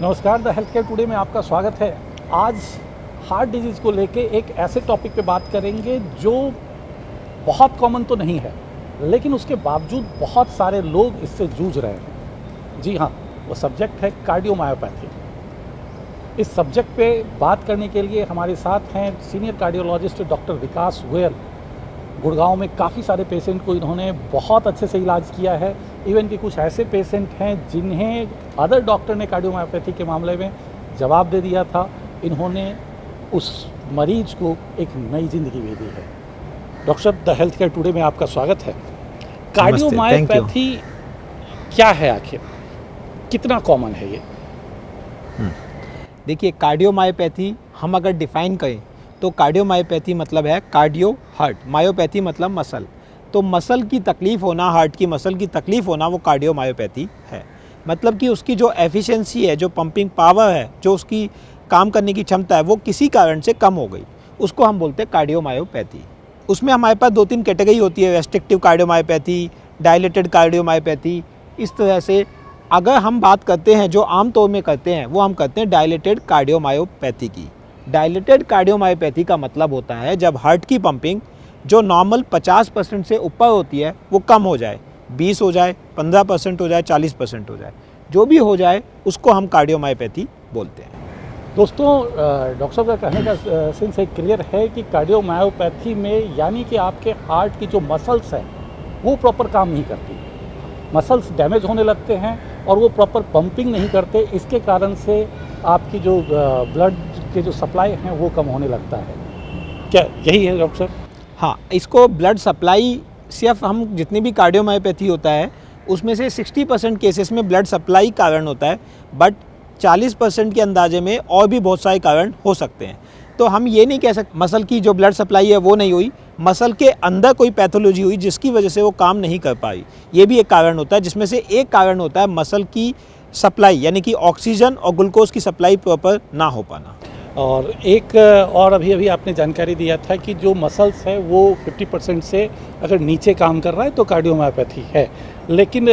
नमस्कार, the health care today में आपका स्वागत है। आज हार्ट डिजीज़ को लेके एक ऐसे टॉपिक पे बात करेंगे जो बहुत कॉमन तो नहीं है, लेकिन उसके बावजूद बहुत सारे लोग इससे जूझ रहे हैं। जी हाँ, वो सब्जेक्ट है कार्डियोमायोपैथी। इस सब्जेक्ट पे बात करने के लिए हमारे साथ हैं सीनियर कार्डियोलॉजिस्ट डॉक्टर विकास गोयल। गुड़गांव में काफ़ी सारे पेशेंट को इन्होंने बहुत अच्छे से इलाज किया है। इवन कि कुछ ऐसे पेशेंट हैं जिन्हें अदर डॉक्टर ने कार्डियोमायोपैथी के मामले में जवाब दे दिया था, इन्होंने उस मरीज को एक नई ज़िंदगी दे दी है। डॉक्टर साहब, द हेल्थ केयर टुडे में आपका स्वागत है। कार्डियोमायोपैथी क्या है आखिर, कितना कॉमन है ये? देखिए, कार्डियोमायोपैथी हम अगर डिफ़ाइन करें तो कार्डियोमायोपैथी मतलब है कार्डियो हार्ट, मायोपैथी मतलब मसल। तो मसल की तकलीफ़ होना, हार्ट की मसल की तकलीफ़ होना, वो कार्डियोमायोपैथी है। मतलब कि उसकी जो एफिशिएंसी है, जो पंपिंग पावर है, जो उसकी काम करने की क्षमता है, वो किसी कारण से कम हो गई, उसको हम बोलते हैं कार्डियोमायोपैथी। उसमें हमारे पास 2-3 कैटेगरी होती है, रेस्ट्रिक्टिव कार्डियोमायोपैथी, डायलेटेड कार्डियोमायोपैथी। इस तरह से अगर हम बात करते हैं जो आम तौर में करते हैं, वो हम करते हैं डायलेटेड कार्डियोमायोपैथी की। डायलेटेड कार्डियोमायोपैथी का मतलब होता है जब हार्ट की पंपिंग जो नॉर्मल 50% से ऊपर होती है वो कम हो जाए, 20 हो जाए, 15% हो जाए, 40% हो जाए, जो भी हो जाए उसको हम कार्डियोमायोपैथी बोलते हैं। दोस्तों, डॉक्टर साहब का कहने का सेंस एक क्लियर है कि कार्डियोमायोपैथी में यानी कि आपके हार्ट की जो मसल्स हैं वो प्रॉपर काम नहीं करती, मसल्स डैमेज होने लगते हैं और वो प्रॉपर पंपिंग नहीं करते। इसके कारण से आपकी जो ब्लड के जो सप्लाई हैं वो कम होने लगता है। क्या यही है डॉक्टर साहब? हाँ, इसको ब्लड सप्लाई सिर्फ हम जितनी भी कार्डियोमायोपैथी होता है उसमें से 60% केसेस में ब्लड सप्लाई कारण होता है, बट 40% के अंदाजे में और भी बहुत सारे कारण हो सकते हैं। तो हम ये नहीं कह सकते मसल की जो ब्लड सप्लाई है वो नहीं हुई, मसल के अंदर कोई पैथोलॉजी हुई जिसकी वजह से वो काम नहीं कर पाई, ये भी एक कारण होता है। जिसमें से एक कारण होता है मसल की सप्लाई, यानी कि ऑक्सीजन और ग्लूकोज की सप्लाई प्रॉपर ना हो पाना। और एक और अभी आपने जानकारी दिया था कि जो मसल्स है वो 50% से अगर नीचे काम कर रहा है तो कार्डियोमायोपैथी है। लेकिन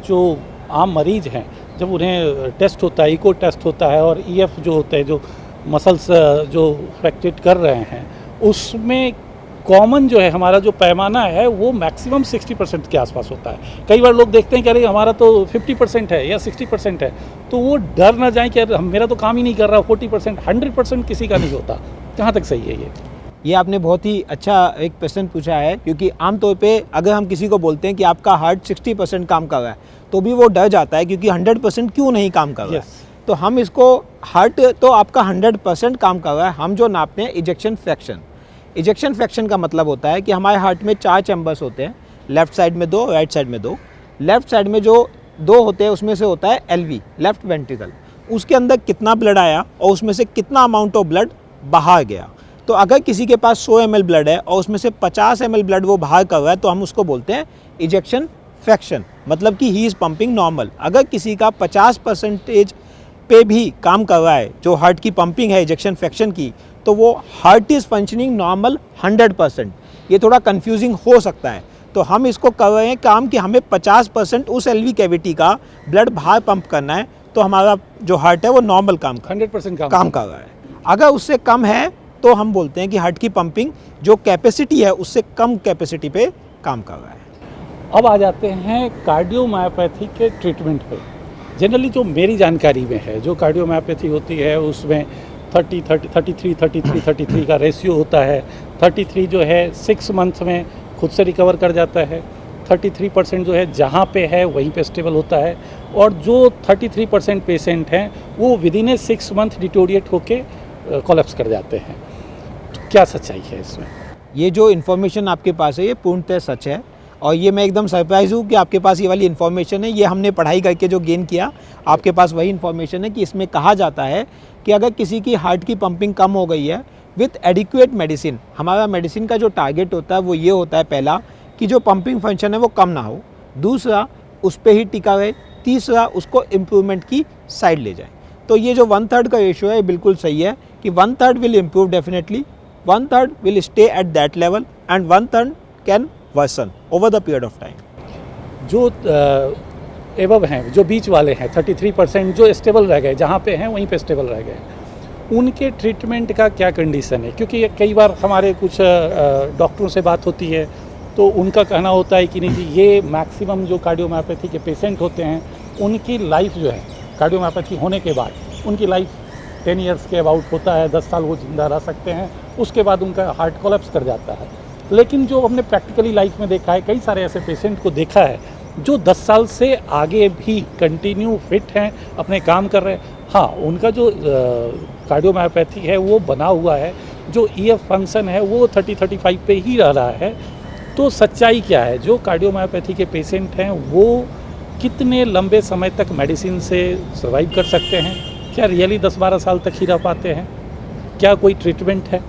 जो आम मरीज हैं, जब उन्हें टेस्ट होता है, इको टेस्ट होता है और ईएफ जो होता है, जो मसल्स जो फ्रैक्चरेट कर रहे हैं, उसमें कॉमन जो है हमारा जो पैमाना है वो मैक्सिमम 60% के आसपास होता है। कई बार लोग देखते हैं कि अरे हमारा तो 50% है या 60% है, तो वो डर ना जाए कि अरे मेरा तो काम ही नहीं कर रहा, 40%, 100% किसी का नहीं होता। कहाँ तक सही है ये आपने बहुत ही अच्छा एक प्रश्न पूछा है, क्योंकि आमतौर पे अगर हम किसी को बोलते हैं कि आपका हार्ट 60% काम कर रहा है तो भी वो डर जाता है, क्योंकि 100% क्यों नहीं काम कर रहा है। तो हम इसको हार्ट तो आपका 100% काम कर रहा है, हम जो नापते हैं इजेक्शन फ्रैक्शन। इजेक्शन फ्रैक्शन का मतलब होता है कि हमारे हार्ट में 4 चैम्बर्स होते हैं, लेफ्ट साइड में 2, राइट साइड में 2। लेफ्ट साइड में जो 2 होते हैं उसमें से होता है एलवी, लेफ्ट वेंट्रिकल, उसके अंदर कितना ब्लड आया और उसमें से कितना अमाउंट ऑफ ब्लड बाहर गया। तो अगर किसी के पास 100 ml ब्लड है और उसमें से 50 ml ब्लड वो बाहर कर रहा है तो हम उसको बोलते हैं इजेक्शन फ्रैक्शन, मतलब कि ही इज़ पंपिंग नॉर्मल। अगर किसी का 50% पे भी काम कर रहा है, जो हार्ट की पंपिंग है इजेक्शन फ्रैक्शन की, तो वो हार्ट इज़ फंक्शनिंग नॉर्मल 100%। ये थोड़ा कंफ्यूजिंग हो सकता है, तो हम इसको कर रहे हैं काम कि हमें 50% उस एलवी कैविटी का ब्लड बाहर पंप करना है, तो हमारा जो हार्ट है वो नॉर्मल काम 100% काम कर रहा है। अगर उससे कम है तो हम बोलते हैं कि हार्ट की पंपिंग जो कैपेसिटी है उससे कम कैपेसिटी पे काम कर रहा है। अब आ जाते हैं कार्डियोमायोपैथी के ट्रीटमेंट पे। जनरली जो मेरी जानकारी में है, जो कार्डियोमायोपैथी होती है उसमें 33 का रेशियो होता है। 33 जो है 6 मंथ में खुद से रिकवर कर जाता है, 33% जो है जहाँ पे है वहीं पे स्टेबल होता है, और जो 33% पेशेंट हैं वो विदिन ए 6 मंथ डिटोरिएट होके कोलैप्स कर जाते हैं। तो क्या सच्चाई है इसमें? ये जो इन्फॉर्मेशन आपके पास है ये पूर्णतः सच है, और ये मैं एकदम सरप्राइज़ हूँ कि आपके पास ये वाली इन्फॉर्मेशन है। ये हमने पढ़ाई करके जो गेन किया, आपके पास वही इन्फॉर्मेशन है कि इसमें कहा जाता है कि अगर किसी की हार्ट की पंपिंग कम हो गई है विथ एडिक्वेट मेडिसिन, हमारा मेडिसिन का जो टारगेट होता है वो ये होता है, पहला कि जो पंपिंग फंक्शन है वो कम ना हो, दूसरा उस पर ही टिका रहे, तीसरा उसको इम्प्रूवमेंट की साइड ले जाए। तो ये जो 1/3 का रेशियो है बिल्कुल सही है कि 1/3 will improve definitely, 1/3 will stay at that level and 1/3 can worsen over the period of time. जो एवब हैं, जो बीच वाले हैं 33% जो स्टेबल रह गए, जहाँ पे हैं वहीं पे स्टेबल रह गए, उनके ट्रीटमेंट का क्या कंडीशन है? क्योंकि कई बार हमारे कुछ डॉक्टरों से बात होती है तो उनका कहना होता है कि नहीं जी, ये मैक्सिमम जो कार्डियोमायोपैथी के पेशेंट होते हैं उनकी लाइफ जो है कार्डियोमायोपैथी होने के बाद उनकी लाइफ 10 इयर्स के अबाउट होता है, 10 साल वो जिंदा रह सकते हैं, उसके बाद उनका हार्ट कोलैप्स कर जाता है। लेकिन जो हमने प्रैक्टिकली लाइफ में देखा है, कई सारे ऐसे पेशेंट को देखा है जो 10 साल से आगे भी कंटिन्यू फिट हैं, अपने काम कर रहे हैं। हाँ, उनका जो कार्डियोमायोपैथी है वो बना हुआ है, जो ईएफ फंक्शन है वो 30-35 पे ही रह रहा है। तो सच्चाई क्या है? जो कार्डियोमायोपैथी के पेशेंट हैं वो कितने लंबे समय तक मेडिसिन से सर्वाइव कर सकते हैं? क्या रियली 10-12 साल तक ही रह पाते हैं? क्या कोई ट्रीटमेंट है?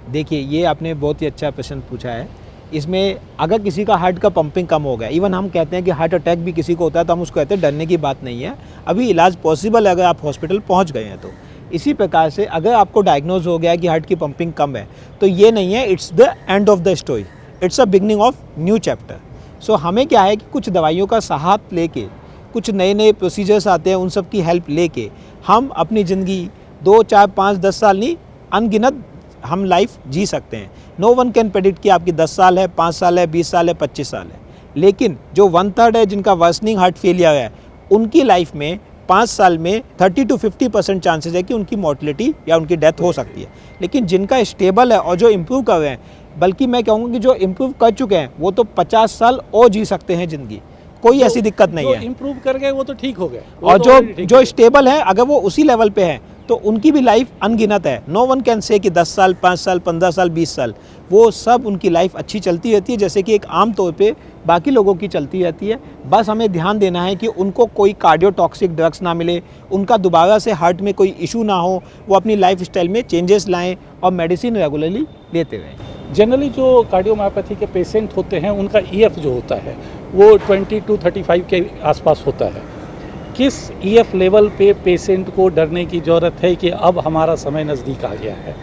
देखिए, ये आपने बहुत ही अच्छा प्रश्न पूछा है। इसमें अगर किसी का हार्ट का पंपिंग कम हो गया, इवन हम कहते हैं कि हार्ट अटैक भी किसी को होता है तो हम उसको कहते हैं डरने की बात नहीं है, अभी इलाज पॉसिबल है अगर आप हॉस्पिटल पहुंच गए हैं तो। इसी प्रकार से अगर आपको डायग्नोज हो गया कि हार्ट की पंपिंग कम है तो ये नहीं है it's the end of the story, it's a beginning of new chapter. So हमें क्या है कि कुछ दवाइयों का सहारा लेके, कुछ नए नए प्रोसीजर्स आते हैं, उन सब की हेल्प लेके हम अपनी ज़िंदगी 2, 4, 5, 10 साल नहीं, अनगिनत हम लाइफ जी सकते हैं। नो वन कैन प्रेडिक्ट कि आपकी 10 साल है, 5 साल है, 20 साल है, 25 साल है। लेकिन जो 1/3 है जिनका वर्सनिंग हार्ट फेलियर है, उनकी लाइफ में 5 साल में 30 to 50% चांसेस है कि उनकी मोर्टलिटी या उनकी डेथ हो सकती है। लेकिन जिनका स्टेबल है और जो इम्प्रूव कर रहे हैं, बल्कि मैं कहूँगा कि जो इम्प्रूव कर चुके हैं वो तो 50 साल और जी सकते हैं ज़िंदगी, कोई ऐसी दिक्कत नहीं है। इम्प्रूव कर गए वो तो ठीक हो गए, और जो स्टेबल है अगर वो उसी लेवल पे है तो उनकी भी लाइफ अनगिनत है। नो वन कैन से कि 10 साल, 5 साल, 15 साल, 20 साल, वो सब उनकी लाइफ अच्छी चलती रहती है जैसे कि एक आम तौर पे बाकी लोगों की चलती रहती है। बस हमें ध्यान देना है कि उनको कोई कार्डियोटॉक्सिक ड्रग्स ना मिले, उनका दोबारा से हार्ट में कोई इशू ना हो, वो अपनी लाइफ स्टाइल में चेंजेस लाएँ और मेडिसिन रेगुलरली लेते रहें। जनरली जो कार्डियोमायोपैथी के पेशेंट होते हैं उनका ईएफ जो होता है वो 20 to 35 के आसपास होता है। किस ईएफ लेवल पे पेशेंट को डरने की ज़रूरत है कि अब हमारा समय नज़दीक आ गया है?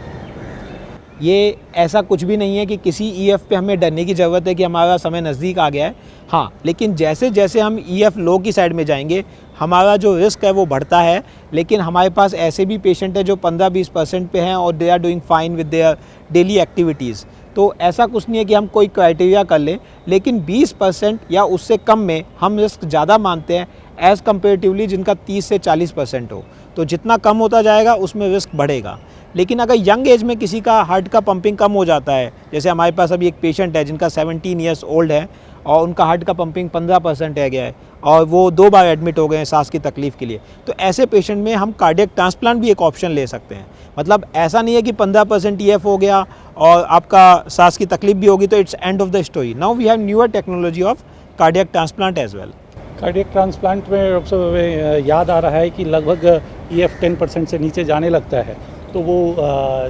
ये ऐसा कुछ भी नहीं है कि किसी ईएफ पे हमें डरने की ज़रूरत है कि हमारा समय नज़दीक आ गया है। हाँ, लेकिन जैसे जैसे हम ईएफ लो की साइड में जाएंगे हमारा जो रिस्क है वो बढ़ता है। लेकिन हमारे पास ऐसे भी पेशेंट हैं जो 15-20% पे हैं और they are doing fine with their daily activities. तो ऐसा कुछ नहीं है कि हम कोई क्राइटेरिया कर लें, लेकिन 20% या उससे कम में हम रिस्क ज़्यादा मानते हैं एज़ कम्पेरेटिवली जिनका 30 से 40% हो। तो जितना कम होता जाएगा उसमें रिस्क बढ़ेगा। लेकिन अगर यंग एज में किसी का हार्ट का पंपिंग कम हो जाता है, जैसे हमारे पास अभी एक पेशेंट है जिनका 17 ईयर्स ओल्ड है और उनका हार्ट का पंपिंग 15% रह गया है और वो 2 बार एडमिट हो गए हैं सांस की तकलीफ़ के लिए, तो ऐसे पेशेंट में हम कार्डियक ट्रांसप्लांट भी एक ऑप्शन ले सकते हैं। मतलब ऐसा नहीं है कि 15% ईएफ हो गया और आपका सांस की तकलीफ भी होगी तो it's end of the story. Now we have newer technology of cardiac transplant as well. Cardiac transplant में डॉक्टर याद आ रहा है कि लगभग ईएफ 10% से नीचे जाने लगता है। तो वो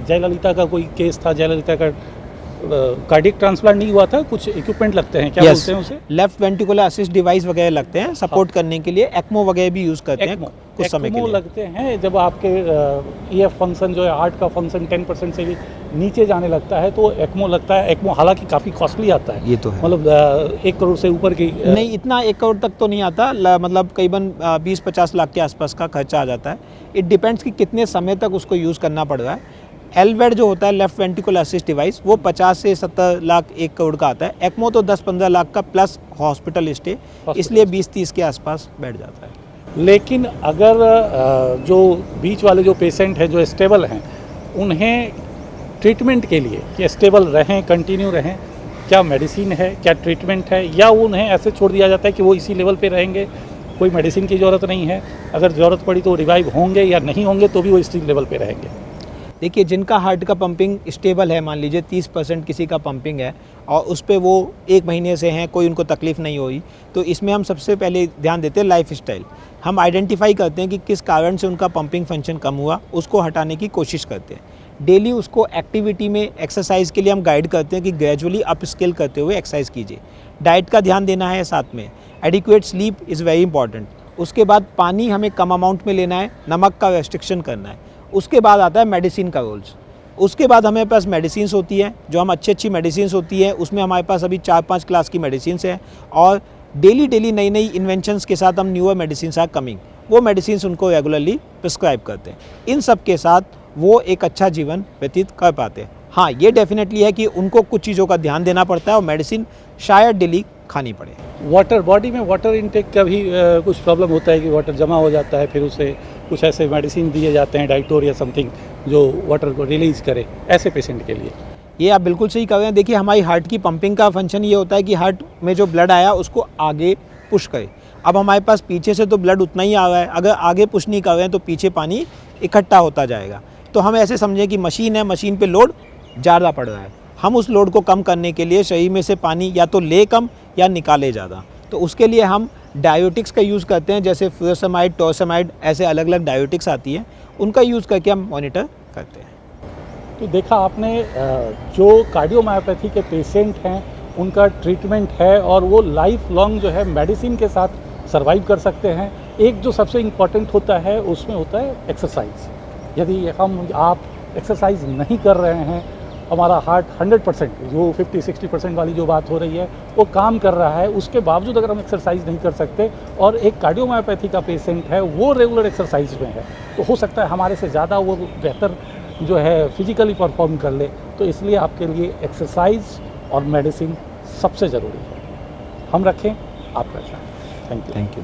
जयललिता का कोई केस था, जयललिता का कार्डियक ट्रांसप्लांट नहीं हुआ था, कुछ इक्विपमेंट लगते हैं, क्या बोलते हैं उसे? लेफ्ट वेंट्रिकुलर असिस्ट डिवाइस वगैरह लगते हैं सपोर्ट करने के लिए, एक्मो वगैरह भी यूज़ करते हैं कुछ समय के लिए। लगते हैं जब आपके ईएफ फंक्शन जो है हार्ट का फंक्शन 10% से भी नीचे जाने लगता है तो एक्मो लगता है। एक्मो हालांकि काफ़ी कॉस्टली आता है, ये तो है, मतलब 1 करोड़ से ऊपर की नहीं, इतना 1 करोड़ तक तो नहीं आता, मतलब करीबन 20-50 लाख के आसपास का खर्चा आ जाता है। इट डिपेंड्स कि कितने समय तक उसको यूज़ करना पड़ रहा है। एलवेड जो होता है लेफ्ट वेंट्रिकुलर असिस्ट डिवाइस वो 50 से 70 लाख 1 करोड़ का आता है। एक्मो तो 10-15 लाख का प्लस हॉस्पिटल स्टे, इसलिए 20-30 के आसपास बैठ जाता है। लेकिन अगर जो बीच वाले जो पेशेंट हैं जो स्टेबल हैं, उन्हें ट्रीटमेंट के लिए कि स्टेबल रहें, कंटिन्यू रहें, क्या मेडिसिन है, क्या ट्रीटमेंट है, या उन्हें ऐसे छोड़ दिया जाता है कि वो इसी लेवल पे रहेंगे, कोई मेडिसिन की ज़रूरत नहीं है, अगर ज़रूरत पड़ी तो रिवाइव होंगे या नहीं होंगे तो भी वो इसी लेवल पे रहेंगे? देखिए, जिनका हार्ट का पंपिंग स्टेबल है, मान लीजिए 30% किसी का पंपिंग है और उस पर वो 1 महीने से हैं, कोई उनको तकलीफ़ नहीं हुई, तो इसमें हम सबसे पहले ध्यान देते हैं लाइफ स्टाइल। हम आइडेंटिफाई करते हैं कि किस कारण से उनका पंपिंग फंक्शन कम हुआ, उसको हटाने की कोशिश करते हैं। डेली उसको एक्टिविटी में एक्सरसाइज के लिए हम गाइड करते हैं कि ग्रेजुअली अप स्किल करते हुए एक्सरसाइज कीजिए। डाइट का ध्यान देना है साथ में, adequate sleep is very important. उसके बाद पानी हमें कम अमाउंट में लेना है, नमक का रेस्ट्रिक्शन करना है। उसके बाद आता है मेडिसिन का रोल्स। उसके बाद हमारे पास मेडिसिन होती है, जो हम अच्छी मेडिसिन होती है, उसमें हमारे पास अभी 4-5 क्लास की मेडिसिन है और डेली नई नई इन्वेंशंस के साथ हम न्यूअर मेडिसिन आर कमिंग, वो मेडिसिन उनको रेगुलरली प्रिस्क्राइब करते हैं। इन सब के साथ वो एक अच्छा जीवन व्यतीत कर पाते हैं। हाँ, ये डेफिनेटली है कि उनको कुछ चीज़ों का ध्यान देना पड़ता है और मेडिसिन शायद डेली खानी पड़े। वाटर, बॉडी में वाटर इनटेक का भी कुछ प्रॉब्लम होता है कि वाटर जमा हो जाता है, फिर उसे कुछ ऐसे मेडिसिन दिए जाते हैं डाइटोर या समथिंग जो वाटर को रिलीज़ करे ऐसे पेशेंट के लिए। ये आप बिल्कुल सही कह रहे हैं। देखिए, हमारी हार्ट की पंपिंग का फंक्शन ये होता है कि हार्ट में जो ब्लड आया उसको आगे पुश करे। अब हमारे पास पीछे से तो ब्लड उतना ही आ रहा है, अगर आगे पुश नहीं कर रहे हैं तो पीछे पानी इकट्ठा होता जाएगा। तो हम ऐसे समझें कि मशीन है, मशीन पे लोड ज़्यादा पड़ रहा है, हम उस लोड को कम करने के लिए शरीर में से पानी या तो ले कम या निकाले ज़्यादा। तो उसके लिए हम डायोटिक्स का यूज़ करते हैं, जैसे फ्यूरासेमाइड, टॉर्सेमाइड, ऐसे अलग अलग डायोटिक्स आती हैं, उनका यूज़ करके हम मॉनिटर करते हैं। तो देखा आपने, जो कार्डियोमायोपैथी के पेशेंट हैं उनका ट्रीटमेंट है और वो लाइफ लॉन्ग जो है मेडिसिन के साथ सर्वाइव कर सकते हैं। एक जो सबसे इम्पॉर्टेंट होता है उसमें होता है एक्सरसाइज। यदि आप एक्सरसाइज नहीं कर रहे हैं, हमारा हार्ट 100% जो 50-60% वाली जो बात हो रही है वो काम कर रहा है, उसके बावजूद अगर हम एक्सरसाइज नहीं कर सकते और एक कार्डियोमायोपैथी का पेशेंट है वो रेगुलर एक्सरसाइज में है, तो हो सकता है हमारे से ज़्यादा वो बेहतर जो है फिजिकली परफॉर्म कर ले। तो इसलिए आपके लिए एक्सरसाइज और मेडिसिन सबसे ज़रूरी है। हम रखें, आप रखें। Thank you.